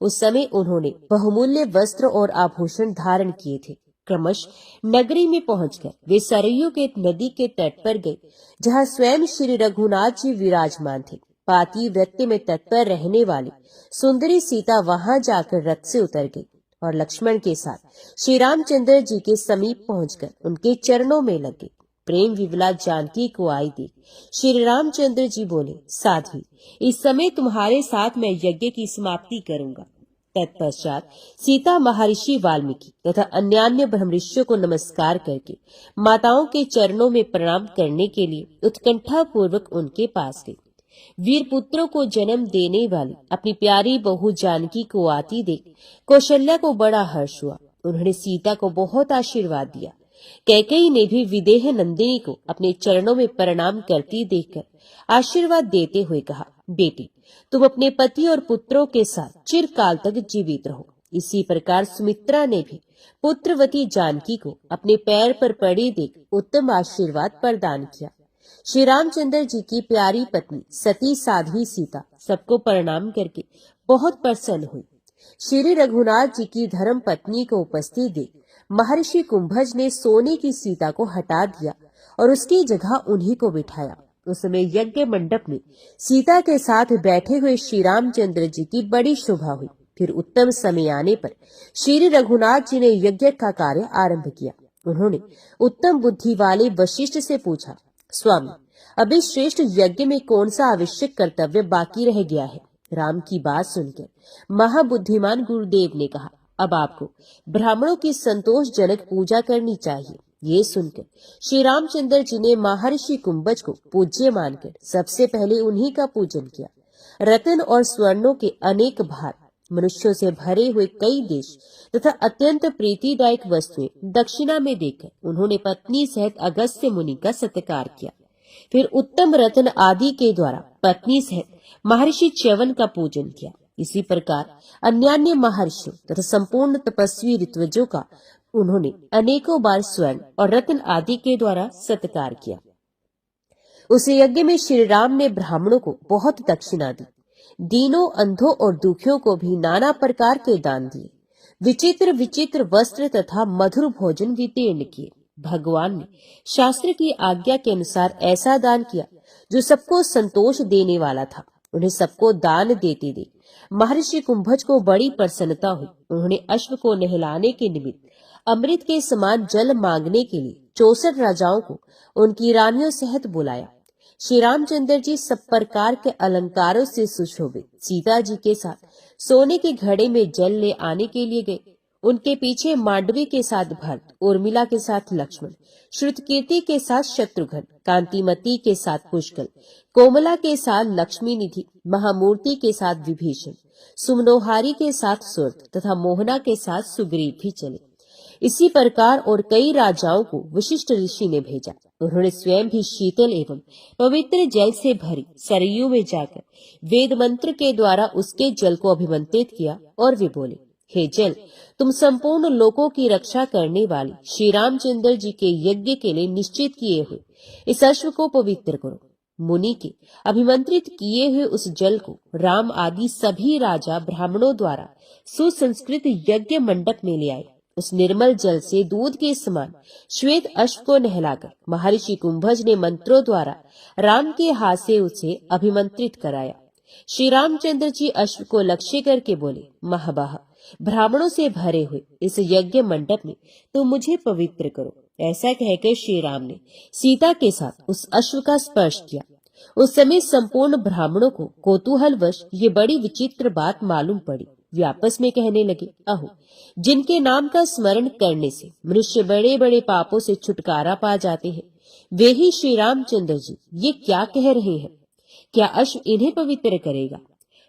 उस समय उन्होंने बहुमूल्य वस्त्र और आभूषण धारण किए थे। क्रमश नगरी में पहुंचकर वे सरयू के नदी के तट पर गए, जहां स्वयं श्री रघुनाथ जी विराजमान थे। पातिव्रत्य में तत्पर रहने वाली सुंदरी सीता वहां जाकर रथ से उतर गई और लक्ष्मण के साथ श्री रामचंद्र जी के समीप पहुंचकर उनके चरणों में लग गई। प्रेम विवला जानकी को आई देख श्री रामचंद्र जी बोले, साध्वी, इस समय तुम्हारे साथ मैं यज्ञ की समाप्ति करूंगा। तत्पश्चात सीता महर्षि वाल्मीकि तथा अन्यान्य ब्रह्मर्षियों को नमस्कार करके माताओं के चरणों में प्रणाम करने के लिए उत्कंठा पूर्वक उनके पास गई। वीर पुत्रों को जन्म देने वाली अपनी प्यारी बहू जानकी को आती देख कौशल्या को बड़ा हर्ष हुआ। उन्होंने सीता को बहुत आशीर्वाद दिया। कैकेयी ने भी विदेह नंदिनी को अपने चरणों में प्रणाम करती देखकर आशीर्वाद देते हुए कहा, बेटी, तुम अपने पति और पुत्रों के साथ चिरकाल तक जीवित रहो। इसी प्रकार सुमित्रा ने भी पुत्रवती जानकी को अपने पैर पर पड़ी देख उत्तम आशीर्वाद प्रदान किया। श्री रामचंद्र जी की प्यारी पत्नी सती साध्वी सीता सबको प्रणाम करके बहुत प्रसन्न हुई। श्री रघुनाथ जी की धर्म पत्नी को उपस्थित देख महर्षि कुंभज ने सोने की सीता को हटा दिया और उसकी जगह उन्हीं को बिठाया। उस समय यज्ञ मंडप में सीता के साथ बैठे हुए श्री रामचंद्र जी की बड़ी शोभा हुई। फिर उत्तम समय आने पर श्री रघुनाथ जी ने यज्ञ का कार्य आरंभ किया। उन्होंने उत्तम बुद्धि वाले वशिष्ठ से पूछा, स्वामी, अभी श्रेष्ठ यज्ञ में कौन सा आवश्यक कर्तव्य बाकी रह गया है? राम की बात सुनकर महाबुद्धिमान गुरुदेव ने कहा, अब आपको ब्राह्मणों की संतोषजनक पूजा करनी चाहिए। ये सुनकर श्री रामचंद्र जी ने महर्षि कुंभज को पूज्य मानकर सबसे पहले उन्हीं का पूजन किया। रत्न और स्वर्णों के अनेक भार, मनुष्यों से भरे हुए कई देश तथा अत्यंत प्रीतिदायक वस्तुएं दक्षिणा में देकर उन्होंने पत्नी सहित अगस्त्य मुनि का सत्कार किया। फिर उत्तम रत्न आदि के द्वारा पत्नी सहित महर्षि च्यवन का पूजन किया। इसी प्रकार अन्यान्य महर्षियों तथा संपूर्ण तपस्वी ऋत्विजों का उन्होंने अनेकों बार स्वर्ण और रत्न आदि के द्वारा सत्कार किया। उस यज्ञ में श्री राम ने ब्राह्मणों को बहुत दक्षिणा दी। दीनों, अंधों और दुखियों को भी नाना प्रकार के दान दिए। विचित्र विचित्र वस्त्र तथा मधुर भोजन वितीर्ण किए। भगवान ने शास्त्र की आज्ञा के अनुसार ऐसा दान किया जो सबको संतोष देने वाला था। उन्हें सबको दान देते देख महर्षि कुंभज को बड़ी प्रसन्नता हुई। उन्होंने अश्व को नहलाने के निमित्त अमृत के समान जल मांगने के लिए 64 राजाओं को उनकी रानियों सहित बुलाया। श्री रामचंद्र जी सब प्रकार के अलंकारों से सुशोभित सीता जी के साथ सोने के घड़े में जल ले आने के लिए गए। उनके पीछे मांडवी के साथ भरत, उर्मिला के साथ लक्ष्मण, श्रुतकीर्ति के साथ शत्रुघ्न, कांतिमती के साथ पुष्कल, कोमला के साथ लक्ष्मी निधि, महामूर्ति के साथ विभीषण, सुमनोहारी के साथ सुरथ तथा मोहना के साथ सुग्रीव भी चले। इसी प्रकार और कई राजाओं को वशिष्ठ ऋषि ने भेजा। उन्होंने स्वयं भी शीतल एवं पवित्र जल से भरी सरयू में जाकर वेद मंत्र के द्वारा उसके जल को अभिमंत्रित किया और वे बोले, हे जल, तुम संपूर्ण लोकों की रक्षा करने वाली श्री रामचंद्र जी के यज्ञ के लिए निश्चित किए हुए इस अश्व को पवित्र करो। मुनि के अभिमंत्रित किए हुए उस जल को राम आदि सभी राजा ब्राह्मणों द्वारा सुसंस्कृत यज्ञ मंडप में ले आए। उस निर्मल जल से दूध के समान श्वेत अश्व को नहलाकर महर्षि कुंभज ने मंत्रों द्वारा राम के हाथ से उसे अभिमंत्रित कराया। श्री रामचंद्र जी अश्व को लक्ष्य करके बोले, महाबाह, ब्राह्मणों से भरे हुए इस यज्ञ मंडप में तुम मुझे पवित्र करो। ऐसा कहकर श्री राम ने सीता के साथ उस अश्व का स्पर्श किया। उस समय संपूर्ण ब्राह्मणों को कौतूहलवश ये बड़ी विचित्र बात मालूम पड़ी। वे आपस में कहने लगे, अहो, जिनके नाम का स्मरण करने से मनुष्य बड़े बड़े पापों से छुटकारा पा जाते हैं, वे ही श्री रामचंद्र जी ये क्या कह रहे हैं? क्या अश्व इन्हें पवित्र करेगा?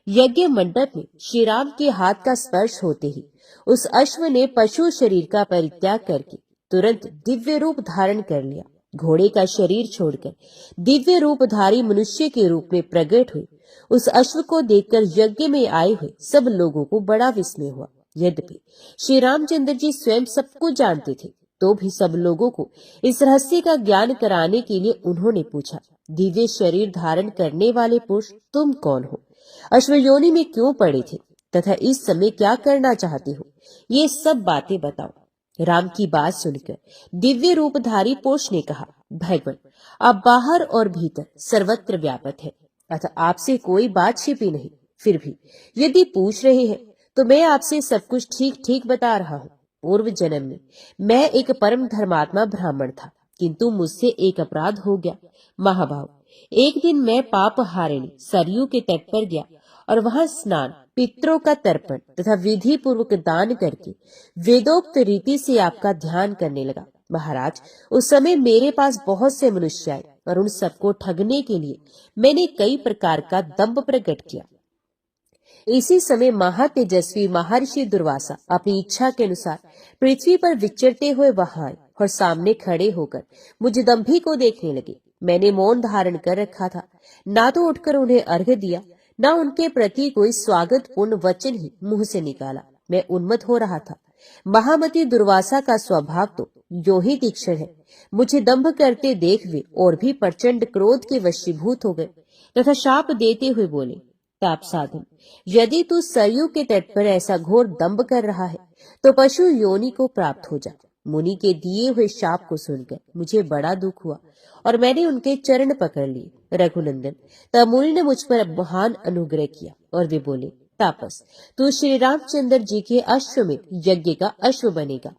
यज्ञ मंडप में श्री राम के हाथ का स्पर्श होते ही उस अश्व ने पशु शरीर का परित्याग करके तुरंत दिव्य रूप धारण कर लिया। घोड़े का शरीर छोड़कर दिव्य रूपधारी मनुष्य के रूप में प्रकट हुए उस अश्व को देखकर यज्ञ में आए हुए सब लोगों को बड़ा विस्मय हुआ। यद्यपि श्री रामचंद्र जी स्वयं सब कुछ जानते थे, तो भी सब लोगों को इस रहस्य का ज्ञान कराने के लिए उन्होंने पूछा, दिव्य शरीर धारण करने वाले पुरुष तुम कौन हो? अश्व योनि में क्यों पड़े थे तथा इस समय क्या करना चाहते हो? ये सब बातें बताओ। राम की बात सुनकर दिव्य रूपधारी पुरुष ने कहा, भगवान, आप बाहर और भीतर सर्वत्र व्यापक है, अतः आपसे कोई बात छिपी नहीं। फिर भी यदि पूछ रहे हैं तो मैं आपसे सब कुछ ठीक ठीक बता रहा हूँ। पूर्व जन्म में मैं एक परम धर्मात्मा ब्राह्मण था, किंतु मुझसे एक अपराध हो गया। महाभाव, एक दिन मैं पाप हारिणी सरयू के तट पर गया और वहां स्नान, पितरों का तर्पण तथा विधि पूर्वक दान करके वेदोक्त रीति से आपका ध्यान करने लगा। महाराज, उस समय मेरे पास बहुत से मनुष्य आए और उन सबको ठगने के लिए मैंने कई प्रकार का दंभ प्रकट किया। इसी समय महातेजस्वी महर्षि दुर्वासा अपनी इच्छा के अनुसार पृथ्वी पर विचरते हुए वहां आए और सामने खड़े होकर मुझे दंभी को देखने लगे। मैंने मौन धारण कर रखा था, ना तो उठकर उन्हें अर्घ्य दिया, न उनके प्रति कोई स्वागत पूर्ण वचन ही मुंह से निकाला। मैं उन्मत्त हो रहा था। महामती दुर्वासा का स्वभाव तो यो ही तीक्ष्ण है। मुझे दंभ करते देख वे और भी प्रचंड क्रोध के वशीभूत हो गए तथा शाप देते हुए बोले, ताप साधन, यदि तू सरयू के तट पर ऐसा घोर दंभ कर रहा है तो पशु योनि को प्राप्त हो जा। मुनि के दिए हुए शाप को सुनकर मुझे बड़ा दुख हुआ और मैंने उनके चरण पकड़ लिए। रघुनंदन, तब मुनि ने मुझ पर महान अनुग्रह किया और वे बोले, तापस, तू श्री रामचंद्र जी के अश्व में यज्ञ का अश्व बनेगा।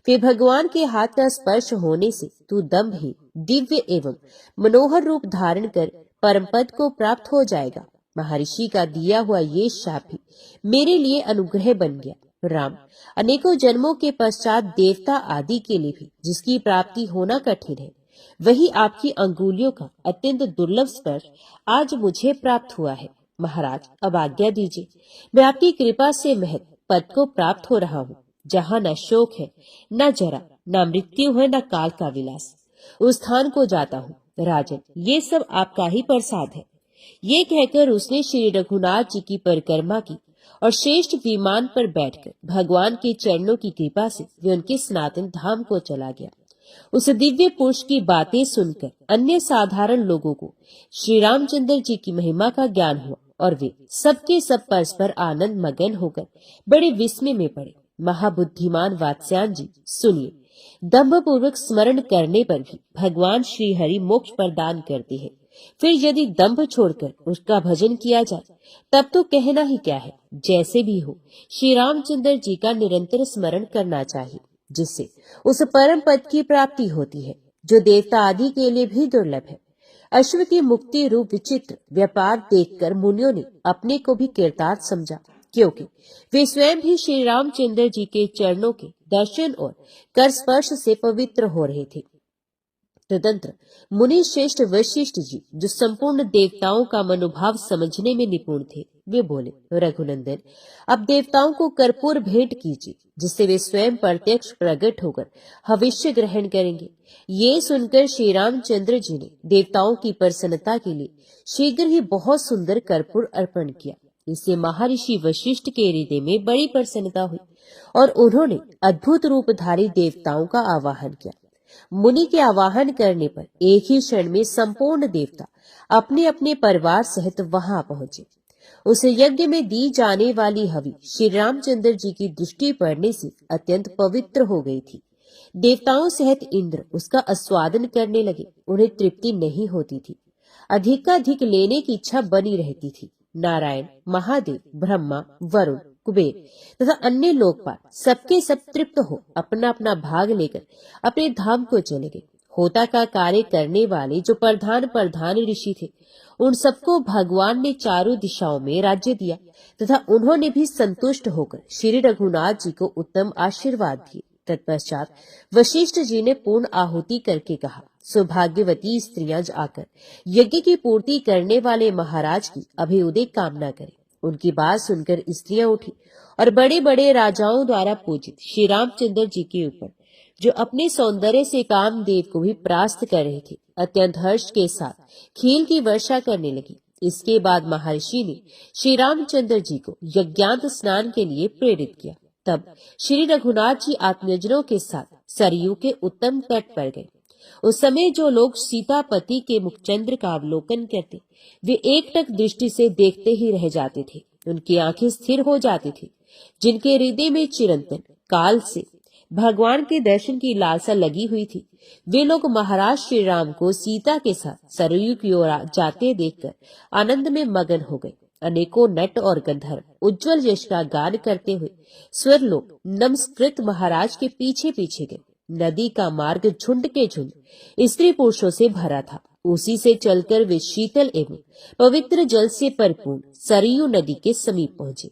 फिर भगवान के हाथ का स्पर्श होने से तू दंभ ही दिव्य एवं मनोहर रूप धारण कर परम पद को प्राप्त हो जाएगा। महर्षि का दिया हुआ ये शाप ही मेरे लिए अनुग्रह बन गया। राम, अनेकों जन्मों के पश्चात देवता आदि के लिए भी जिसकी प्राप्ति होना कठिन है, वही आपकी अंगुलियों का अत्यंत दुर्लभ स्पर्श आज मुझे प्राप्त हुआ है। महाराज, अब आज्ञा दीजिए, मैं आपकी कृपा से महत पद को प्राप्त हो रहा हूँ, जहाँ न शोक है, न जरा, न मृत्यु है, न काल का विलास। उस स्थान को जाता हूँ। राजन, ये सब आपका ही प्रसाद है। ये कहकर उसने श्री रघुनाथ जी की परिक्रमा की और श्रेष्ठ विमान पर बैठकर भगवान के चरणों की कृपा से वे उनके सनातन धाम को चला गया। उस दिव्य पुरुष की बातें सुनकर अन्य साधारण लोगों को श्री रामचंद्र जी की महिमा का ज्ञान हुआ और वे सबके सब परस्पर आनंद मगन होकर बड़े विस्मय में पड़े। महाबुद्धिमान वात्स्यायन जी, सुनिए, दंभ पूर्वक स्मरण करने पर भी भगवान श्री हरि मोक्ष प्रदान करते हैं। फिर यदि दंभ छोड़कर उसका भजन किया जाए तब तो कहना ही क्या है। जैसे भी हो, श्री रामचंद्र जी का निरंतर स्मरण करना चाहिए, जिससे उस परम पद की प्राप्ति होती है जो देवता आदि के लिए भी दुर्लभ है। अश्व की मुक्ति रूप विचित्र व्यापार देखकर मुनियों ने अपने को भी कृतार्थ समझा क्योंकि वे स्वयं भी श्री रामचंद्र जी के चरणों के दर्शन और कर स्पर्श से पवित्र हो रहे थे। तदंतर मुनि श्रेष्ठ वशिष्ठ जी, जो संपूर्ण देवताओं का मनोभाव समझने में निपुण थे, वे बोले, रघुनंदन, अब देवताओं को कर्पूर भेंट कीजिए, जिससे वे स्वयं प्रत्यक्ष प्रकट होकर हविष्य ग्रहण करेंगे। ये सुनकर श्री रामचंद्र जी ने देवताओं की प्रसन्नता के लिए शीघ्र ही बहुत सुंदर कर्पूर अर्पण किया। इससे महर्षि वशिष्ठ के हृदय में बड़ी प्रसन्नता हुई और उन्होंने अद्भुत रूपधारी देवताओं का आवाहन किया। मुनि के आवाहन करने पर एक ही क्षण में संपूर्ण देवता अपने अपने परिवार सहित वहां पहुंचे। उस यज्ञ में दी जाने वाली हवि श्री रामचंद्र जी की दृष्टि पड़ने से अत्यंत पवित्र हो गई थी। देवताओं सहित इंद्र उसका आस्वादन करने लगे। उन्हें तृप्ति नहीं होती थी, अधिकाधिक लेने की इच्छा बनी रहती थी। नारायण, महादेव, ब्रह्मा, वरुण, कुबेर तथा अन्य लोकपाल सबके सब तृप्त हो अपना अपना भाग लेकर अपने धाम को चले गए। होता का कार्य करने वाले जो प्रधान ऋषि थे, उन सबको भगवान ने चारों दिशाओं में राज्य दिया तथा उन्होंने भी संतुष्ट होकर श्री रघुनाथ जी को उत्तम आशीर्वाद दिए। तत्पश्चात वशिष्ठ जी ने पूर्ण आहुति करके कहा, सौभाग्यवती स्त्रियां आकर यज्ञ की पूर्ति करने वाले महाराज की अभिउदय कामना करें। उनकी बात सुनकर स्त्रियां उठी और बड़े बड़े राजाओं द्वारा पूजित श्री रामचंद्र जी के ऊपर, जो अपने सौंदर्य से कामदेव को भी परास्त कर रहे थे, अत्यंत हर्ष के साथ खील की वर्षा करने लगी। इसके बाद महर्षि ने श्री रामचंद्र जी को यज्ञांत स्नान के लिए प्रेरित किया। तब श्री रघुनाथ जी आत्मजनों के साथ सरयू के उत्तम तट पर गए। उस समय जो लोग सीतापति के मुखचंद्र का अवलोकन करते, वे एकटक दृष्टि से देखते ही रह जाते थे। उनकी आंखें स्थिर हो जाती थी। जिनके हृदय में चिरंतन काल से भगवान के दर्शन की लालसा लगी हुई थी, वे लोग महाराज श्री राम को सीता के साथ सरयू की ओर जाते देखकर आनंद में मगन हो गए। अनेकों नट और गंधर्व उज्जवल यश का गान करते हुए स्वर्लोक नमस्कृत महाराज के पीछे पीछे गए। नदी का मार्ग झुंड के झुंड स्त्री पुरुषों से भरा था। उसी से चलकर वे शीतल एवं पवित्र जल से परिपूर्ण सरयू नदी के समीप पहुंचे।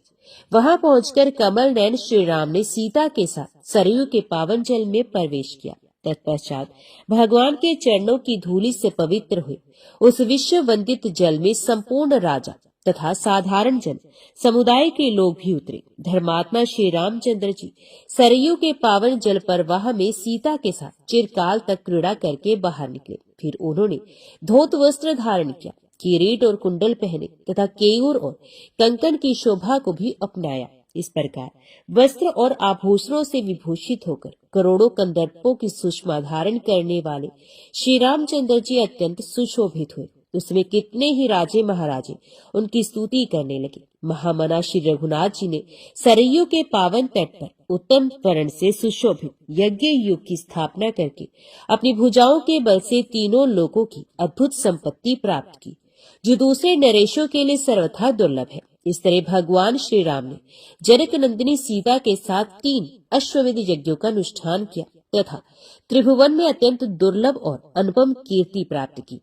वहां पहुंचकर कमल नयन श्री राम ने सीता के साथ सरयू के पावन जल में प्रवेश किया। तत्पश्चात भगवान के चरणों की धूलि से पवित्र हुए उस विश्व वंदित जल में संपूर्ण राजा तथा साधारण जन समुदाय के लोग भी उतरे। धर्मात्मा श्री रामचंद्र जी सरयू के पावन जल प्रवाह में सीता के साथ चिरकाल तक क्रीड़ा करके बाहर निकले। फिर उन्होंने धोत वस्त्र धारण किया, किरीट और कुंडल पहने तथा केयूर और कंकन की शोभा को भी अपनाया। इस प्रकार वस्त्र और आभूषणों से विभूषित होकर करोड़ों कंदर्पों की सुषमा धारण करने वाले श्री रामचंद्र जी अत्यंत सुशोभित हुए। उसमें कितने ही राजे महाराजे उनकी स्तुति करने लगे। महामना श्री रघुनाथ जी ने सरयू के पावन तट पर उत्तम वर्ण से सुशोभित यज्ञ युग की स्थापना करके अपनी भुजाओं के बल से तीनों लोकों की अद्भुत संपत्ति प्राप्त की, जो दूसरे नरेशों के लिए सर्वथा दुर्लभ है। इस तरह भगवान श्री राम ने जनक नंदिनी सीता के साथ 3 अश्वमेध यज्ञों का अनुष्ठान किया तथा त्रिभुवन में अत्यंत दुर्लभ और अनुपम कीर्ति प्राप्त की।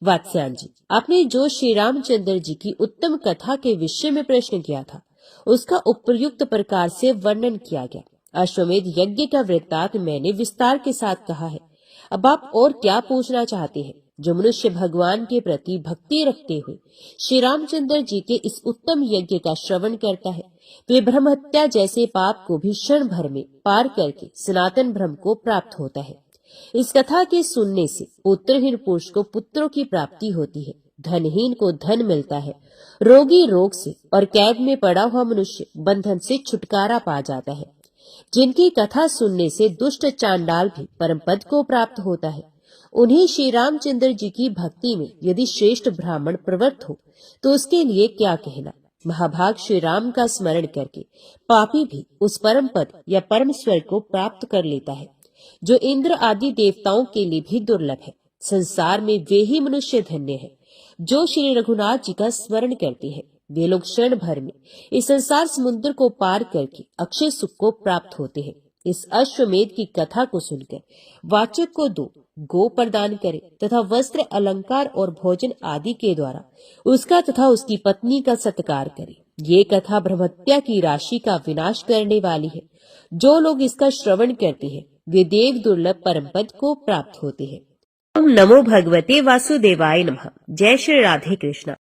वात्स्यायन जी, आपने जो श्री रामचंद्र जी की उत्तम कथा के विषय में प्रश्न किया था, उसका उपयुक्त प्रकार से वर्णन किया गया। अश्वमेध यज्ञ का वृत्तांत मैंने विस्तार के साथ कहा है। अब आप और क्या पूछना चाहते हैं? जो मनुष्य भगवान के प्रति भक्ति रखते हुए श्री रामचंद्र जी के इस उत्तम यज्ञ का श्रवण करता है, वे ब्रह्म हत्या जैसे पाप को भी क्षण भर में पार करके सनातन ब्रह्म को प्राप्त होता है। इस कथा के सुनने से पुत्रहीन पुरुष को पुत्रों की प्राप्ति होती है, धनहीन को धन मिलता है, रोगी रोग से और कैद में पड़ा हुआ मनुष्य बंधन से छुटकारा पा जाता है। जिनकी कथा सुनने से दुष्ट चांडाल भी परम पद को प्राप्त होता है, उन्हीं श्री रामचंद्र जी की भक्ति में यदि श्रेष्ठ ब्राह्मण प्रवृत्त हो तो उसके लिए क्या कहना। महाभाग श्री राम का स्मरण करके पापी भी उस परम पद या परम स्वर्ग को प्राप्त कर लेता है, जो इंद्र आदि देवताओं के लिए भी दुर्लभ है। संसार में वे ही मनुष्य धन्य है जो श्री रघुनाथ जी का स्मरण करते हैं। वे लोग क्षण भर में इस संसार समुद्र को पार करके अक्षय सुख को प्राप्त होते हैं। इस अश्वमेध की कथा को सुनकर वाचक को 2 गो प्रदान करे तथा वस्त्र, अलंकार और भोजन आदि के द्वारा उसका तथा उसकी पत्नी का सत्कार करे। ये कथा ब्रह्महत्या की राशि का विनाश करने वाली है। जो लोग इसका श्रवण करते हैं वे देव दुर्लभ परम पद को प्राप्त होते हैं। ओम नमो भगवते वासुदेवाय नमः। जय श्री राधे कृष्ण।